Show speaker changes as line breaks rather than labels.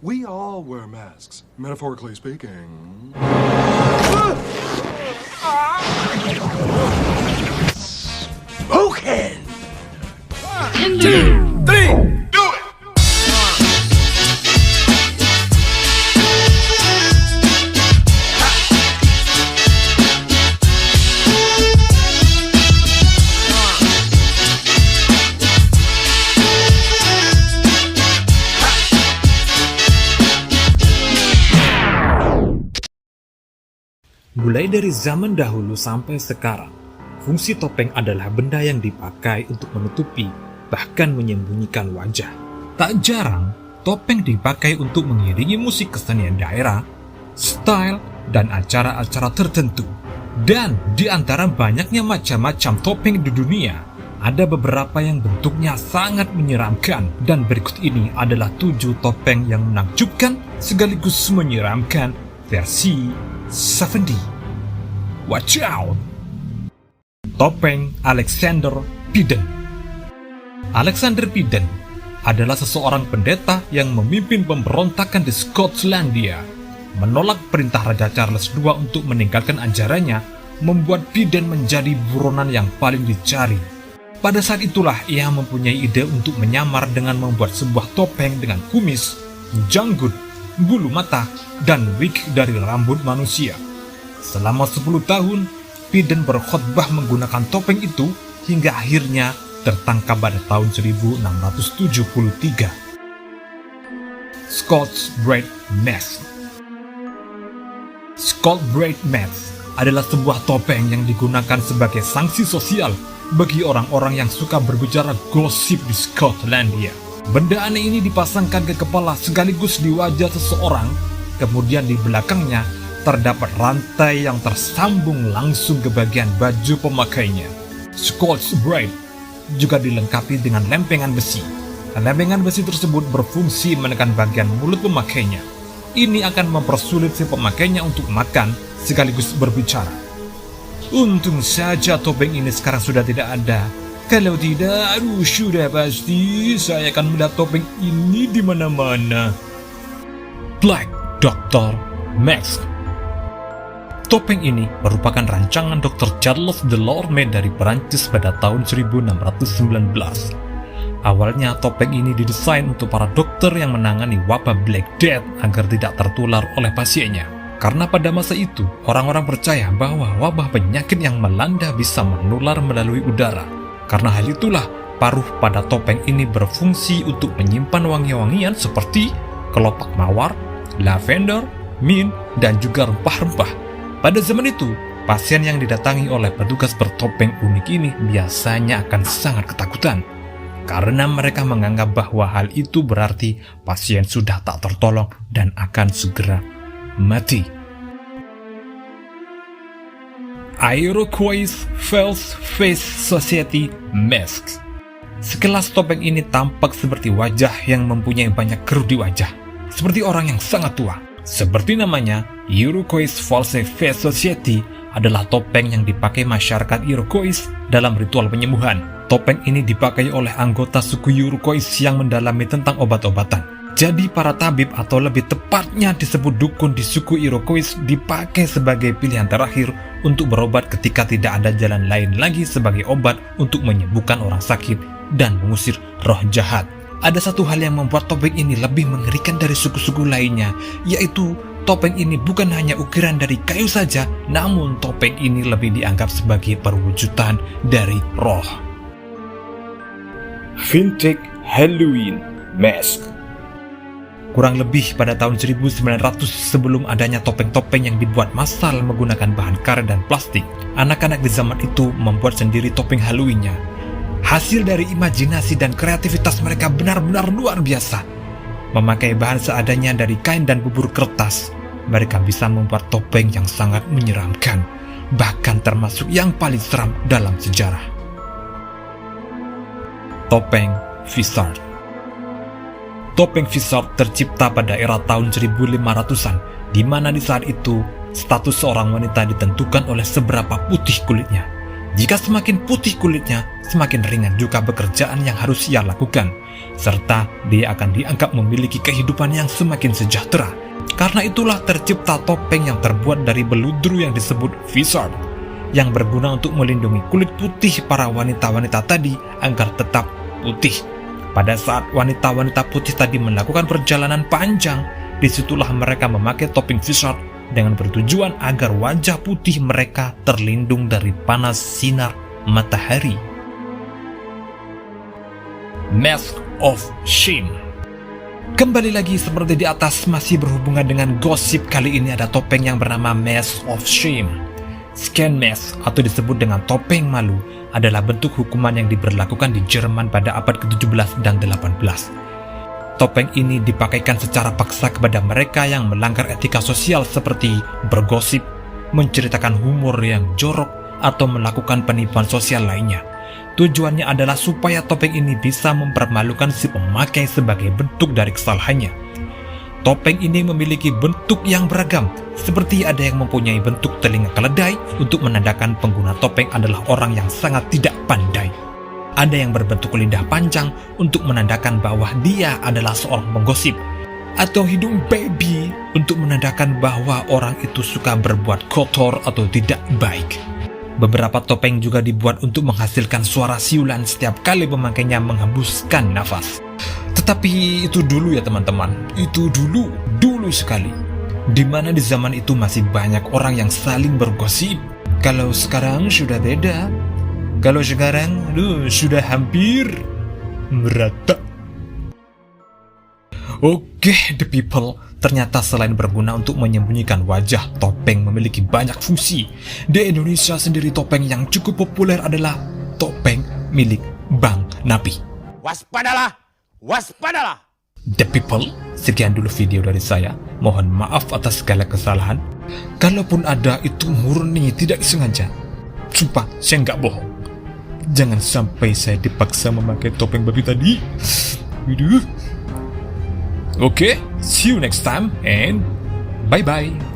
We all wear masks, metaphorically speaking. Spoken! 1, 2, 3, do it!
Mulai dari zaman dahulu sampai sekarang, fungsi topeng adalah benda yang dipakai untuk menutupi, bahkan menyembunyikan wajah. Tak jarang, topeng dipakai untuk mengiringi musik kesenian daerah, style, dan acara-acara tertentu. Dan di antara banyaknya macam-macam topeng di dunia, ada beberapa yang bentuknya sangat menyeramkan, dan berikut ini adalah 7 topeng yang menakjubkan sekaligus menyeramkan versi 70. Watch out! Topeng Alexander Piden. Alexander Piden adalah seseorang pendeta yang memimpin pemberontakan di Skotlandia. Menolak perintah Raja Charles II untuk meninggalkan ajarannya, membuat Piden menjadi buronan yang paling dicari. Pada saat itulah ia mempunyai ide untuk menyamar dengan membuat sebuah topeng dengan kumis, janggut, bulu mata, dan wig dari rambut manusia. Selama 10 tahun, Piden berkhotbah menggunakan topeng itu hingga akhirnya tertangkap pada tahun 1673. Scots Braid Mask. Scots Braid Mask adalah sebuah topeng yang digunakan sebagai sanksi sosial bagi orang-orang yang suka berbicara gosip di Skotlandia. Benda aneh ini dipasangkan ke kepala sekaligus di wajah seseorang, kemudian di belakangnya terdapat rantai yang tersambung langsung ke bagian baju pemakainya. Scots Braid juga dilengkapi dengan lempengan besi. Lempengan besi tersebut berfungsi menekan bagian mulut pemakainya. Ini akan mempersulit si pemakainya untuk makan sekaligus berbicara. Untung saja topeng ini sekarang sudah tidak ada. Kalau tidak, sudah pasti saya akan melihat topeng ini di mana-mana. Black Doctor Mask. Topeng ini merupakan rancangan Dr. Charles Delorme dari Perancis pada tahun 1619. Awalnya topeng ini didesain untuk para dokter yang menangani wabah Black Death agar tidak tertular oleh pasiennya. Karena pada masa itu, orang-orang percaya bahwa wabah penyakit yang melanda bisa menular melalui udara. Karena hal itulah, paruh pada topeng ini berfungsi untuk menyimpan wangi-wangian seperti kelopak mawar, lavender, mint, dan juga rempah-rempah. Pada zaman itu, pasien yang didatangi oleh petugas bertopeng unik ini biasanya akan sangat ketakutan karena mereka menganggap bahwa hal itu berarti pasien sudah tak tertolong dan akan segera mati. Iroquois False Face Society Mask. Sekelas topeng ini tampak seperti wajah yang mempunyai banyak keruh di wajah, seperti orang yang sangat tua. Seperti namanya, Iroquois False Face Society adalah topeng yang dipakai masyarakat Iroquois dalam ritual penyembuhan. Topeng ini dipakai oleh anggota suku Iroquois yang mendalami tentang obat-obatan. Jadi para tabib atau lebih tepatnya disebut dukun di suku Iroquois dipakai sebagai pilihan terakhir untuk berobat ketika tidak ada jalan lain lagi sebagai obat untuk menyembuhkan orang sakit dan mengusir roh jahat. Ada satu hal yang membuat topeng ini lebih mengerikan dari suku-suku lainnya, yaitu topeng ini bukan hanya ukiran dari kayu saja, namun topeng ini lebih dianggap sebagai perwujudan dari roh. Vintage Halloween Mask. Kurang lebih pada tahun 1900 sebelum adanya topeng-topeng yang dibuat massal menggunakan bahan karet dan plastik, anak-anak di zaman itu membuat sendiri topeng Halloween-nya. Hasil dari imajinasi dan kreativitas mereka benar-benar luar biasa. Memakai bahan seadanya dari kain dan bubur kertas, mereka bisa membuat topeng yang sangat menyeramkan, bahkan termasuk yang paling seram dalam sejarah. Topeng Vizard. Topeng Vizard tercipta pada era tahun 1500-an, di mana di saat itu status seorang wanita ditentukan oleh seberapa putih kulitnya. Jika semakin putih kulitnya, semakin ringan juga pekerjaan yang harus ia lakukan. serta dia akan dianggap memiliki kehidupan yang semakin sejahtera. Karena itulah tercipta topeng yang terbuat dari beludru yang disebut vizard, yang berguna untuk melindungi kulit putih para wanita-wanita tadi agar tetap putih. Pada saat wanita-wanita putih tadi melakukan perjalanan panjang, disitulah mereka memakai topeng vizard dengan bertujuan agar wajah putih mereka terlindung dari panas sinar matahari. Mask of Shame. Kembali lagi seperti di atas, masih berhubungan dengan gosip. Kali ini ada topeng yang bernama Mask of Shame. Scan mask atau disebut dengan topeng malu adalah bentuk hukuman yang diberlakukan di Jerman pada abad ke-17 dan 18. Topeng ini dipakaikan secara paksa kepada mereka yang melanggar etika sosial seperti bergosip, menceritakan humor yang jorok, atau melakukan penipuan sosial lainnya. Tujuannya adalah supaya topeng ini bisa mempermalukan si pemakai sebagai bentuk dari kesalahannya. Topeng ini memiliki bentuk yang beragam, seperti ada yang mempunyai bentuk telinga keledai untuk menandakan pengguna topeng adalah orang yang sangat tidak pandai. Ada yang berbentuk lidah panjang untuk menandakan bahwa dia adalah seorang penggosip, atau hidung babi untuk menandakan bahwa orang itu suka berbuat kotor atau tidak baik. Beberapa topeng juga dibuat untuk menghasilkan suara siulan setiap kali pemakainya menghembuskan nafas. Tetapi itu dulu ya teman-teman, itu dulu sekali. Dimana di zaman itu masih banyak orang yang saling bergosip. Kalau sekarang sudah beda. Kalau sekarang sudah hampir merata. Oke, the people, ternyata selain berguna untuk menyembunyikan wajah, topeng memiliki banyak fungsi. Di Indonesia sendiri topeng yang cukup populer adalah topeng milik Bang Napi.
Waspadalah! Waspadalah!
The people, sekian dulu video dari saya. Mohon maaf atas segala kesalahan. Kalaupun ada, itu murni tidak sengaja. Sumpah, saya nggak bohong. Jangan sampai saya dipaksa memakai topeng babi tadi. Oke, see you next time and bye-bye.